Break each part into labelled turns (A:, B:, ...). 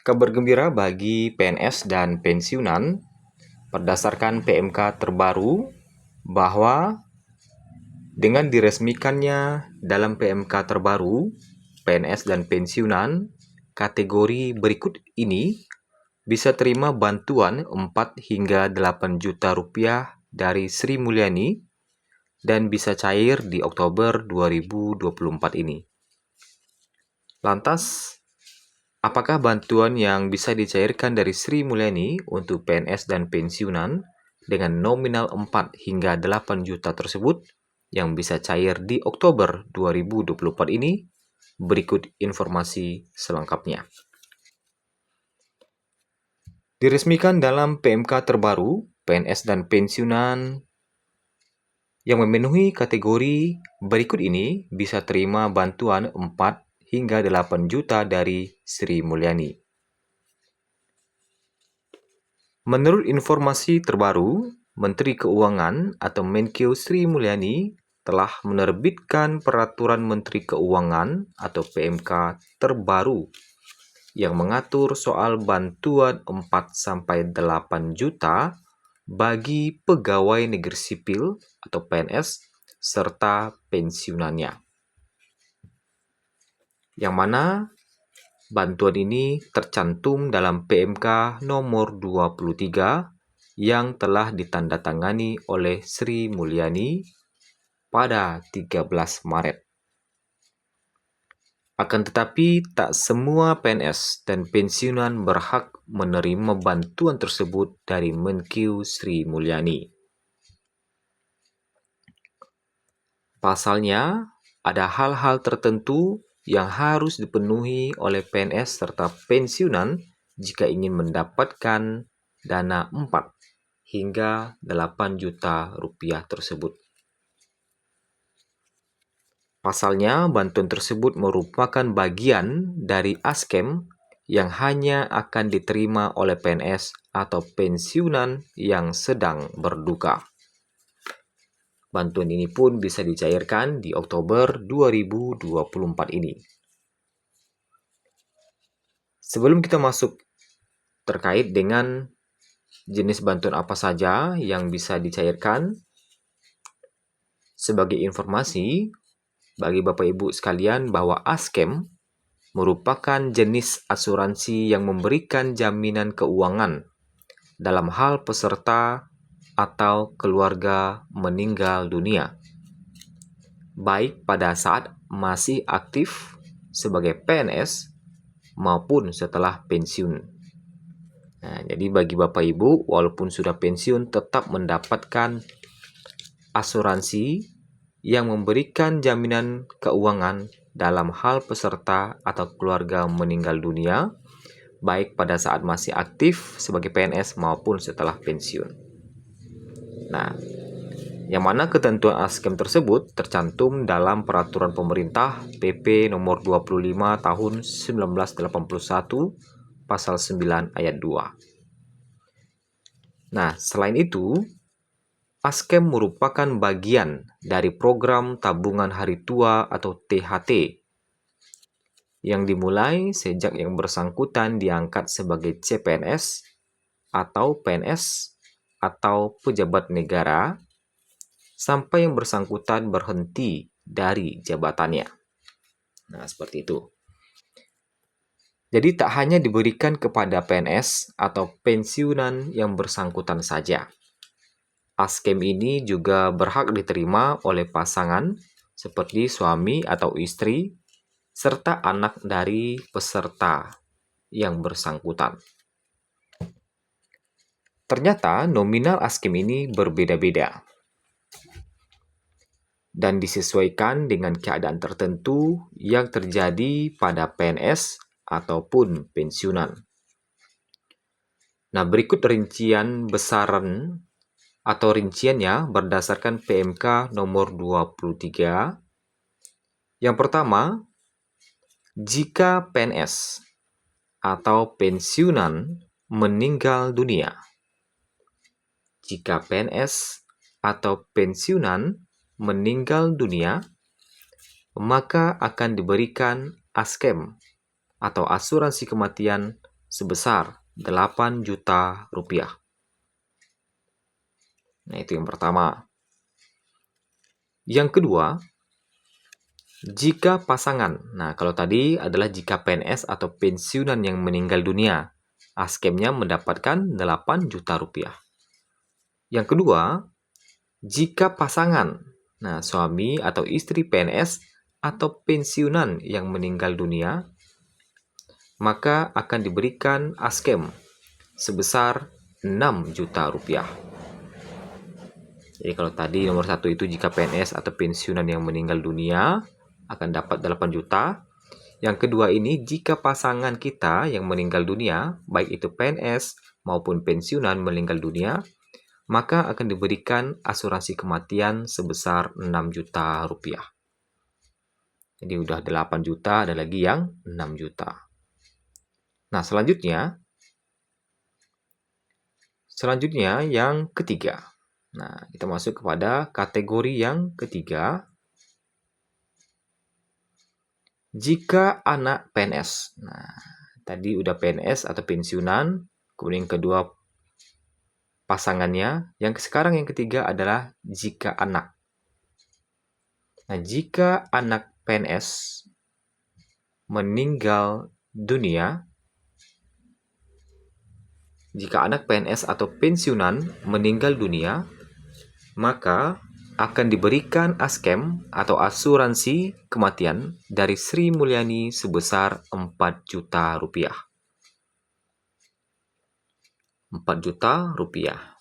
A: Kabar gembira bagi PNS dan pensiunan berdasarkan PMK terbaru bahwa dengan diresmikannya dalam PMK terbaru, PNS dan pensiunan kategori berikut ini bisa terima bantuan 4 hingga 8 juta rupiah dari Sri Mulyani dan bisa cair di Oktober 2024 ini. Lantas, apakah bantuan yang bisa dicairkan dari Sri Mulyani untuk PNS dan pensiunan dengan nominal 4 hingga 8 juta tersebut yang bisa cair di Oktober 2024 ini? Berikut informasi selengkapnya. Diresmikan dalam PMK terbaru, PNS dan pensiunan yang memenuhi kategori berikut ini bisa terima bantuan 4 hingga 8 juta dari Sri Mulyani. Menurut informasi terbaru, Menteri Keuangan atau Menkeu Sri Mulyani telah menerbitkan Peraturan Menteri Keuangan atau PMK terbaru yang mengatur soal bantuan 4-8 juta bagi pegawai negeri sipil atau PNS serta pensiunannya. Yang mana bantuan ini tercantum dalam PMK nomor 23 yang telah ditandatangani oleh Sri Mulyani pada 13 Maret. Akan tetapi, tak semua PNS dan pensiunan berhak menerima bantuan tersebut dari Menkeu Sri Mulyani. Pasalnya, ada hal-hal tertentu yang harus dipenuhi oleh PNS serta pensiunan jika ingin mendapatkan dana 4 hingga 8 juta rupiah tersebut. Pasalnya, bantuan tersebut merupakan bagian dari ASKEM yang hanya akan diterima oleh PNS atau pensiunan yang sedang berduka. Bantuan ini pun bisa dicairkan di Oktober 2024 ini. Sebelum kita masuk terkait dengan jenis bantuan apa saja yang bisa dicairkan, sebagai informasi bagi Bapak Ibu sekalian bahwa ASKEM merupakan jenis asuransi yang memberikan jaminan keuangan dalam hal peserta atau keluarga meninggal dunia, baik pada saat masih aktif sebagai PNS maupun setelah pensiun. Nah, jadi bagi Bapak Ibu, walaupun sudah pensiun, tetap mendapatkan asuransi yang memberikan jaminan keuangan dalam hal peserta atau keluarga meninggal dunia, baik pada saat masih aktif sebagai PNS maupun setelah pensiun. Nah, yang mana ketentuan ASKEM tersebut tercantum dalam Peraturan Pemerintah PP Nomor 25 Tahun 1981 Pasal 9 Ayat 2. Nah, selain itu, ASKEM merupakan bagian dari program tabungan hari tua atau THT yang dimulai sejak yang bersangkutan diangkat sebagai CPNS atau PNS atau pejabat negara sampai yang bersangkutan berhenti dari jabatannya. Nah, seperti itu. Jadi tak hanya diberikan kepada PNS atau pensiunan yang bersangkutan saja. ASKEM ini juga berhak diterima oleh pasangan seperti suami atau istri serta anak dari peserta yang bersangkutan. Ternyata nominal ASKEM ini berbeda-beda dan disesuaikan dengan keadaan tertentu yang terjadi pada PNS ataupun pensiunan. Nah, berikut rincian besaran atau rinciannya berdasarkan PMK nomor 23. Yang pertama, jika PNS atau pensiunan meninggal dunia. Jika PNS atau pensiunan meninggal dunia, maka akan diberikan ASKEM atau asuransi kematian sebesar 8 juta rupiah. Nah, itu yang pertama. Yang kedua, jika pasangan. Nah, kalau tadi adalah jika PNS atau pensiunan yang meninggal dunia, askemnya mendapatkan 8 juta rupiah. Yang kedua, jika pasangan, nah suami atau istri PNS atau pensiunan yang meninggal dunia, maka akan diberikan askem sebesar 6 juta rupiah. Jadi kalau tadi nomor 1 itu jika PNS atau pensiunan yang meninggal dunia akan dapat 8 juta. Yang kedua ini jika pasangan kita yang meninggal dunia, baik itu PNS maupun pensiunan meninggal dunia, maka akan diberikan asuransi kematian sebesar 6 juta rupiah. Jadi udah 8 juta, ada lagi yang 6 juta. Nah, selanjutnya yang ketiga. Nah, kita masuk kepada kategori yang ketiga. Jika anak PNS. Nah, tadi udah PNS atau pensiunan, kemudian kedua pasangannya. Yang sekarang yang ketiga adalah jika anak. Nah, jika anak PNS meninggal dunia, jika anak PNS atau pensiunan meninggal dunia, maka akan diberikan askem atau asuransi kematian dari Sri Mulyani sebesar 4 juta rupiah. 4 juta rupiah.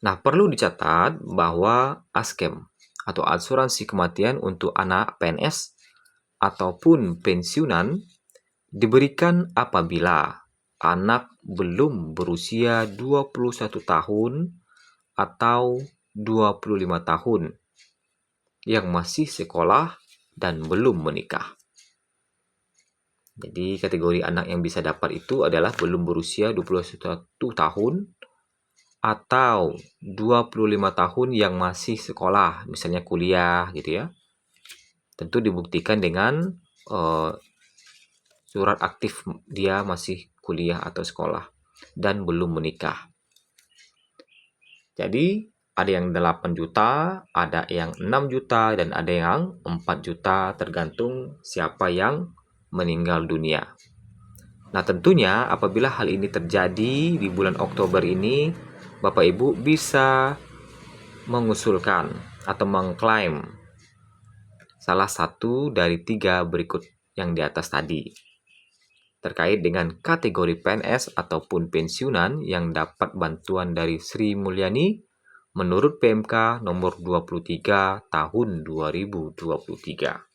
A: Nah, perlu dicatat bahwa askem atau asuransi kematian untuk anak PNS ataupun pensiunan diberikan apabila anak belum berusia 21 tahun atau 25 tahun yang masih sekolah dan belum menikah. Jadi kategori anak yang bisa dapat itu adalah belum berusia 21 tahun atau 25 tahun yang masih sekolah, misalnya kuliah gitu ya. Tentu dibuktikan dengan surat aktif dia masih kuliah atau sekolah dan belum menikah. Jadi ada yang 8 juta, ada yang 6 juta, dan ada yang 4 juta tergantung siapa yang meninggal dunia. Nah, tentunya apabila hal ini terjadi di bulan Oktober ini, Bapak Ibu bisa mengusulkan atau mengklaim salah satu dari 3 berikut yang di atas tadi terkait dengan kategori PNS ataupun pensiunan yang dapat bantuan dari Sri Mulyani menurut PMK nomor 23 tahun 2023.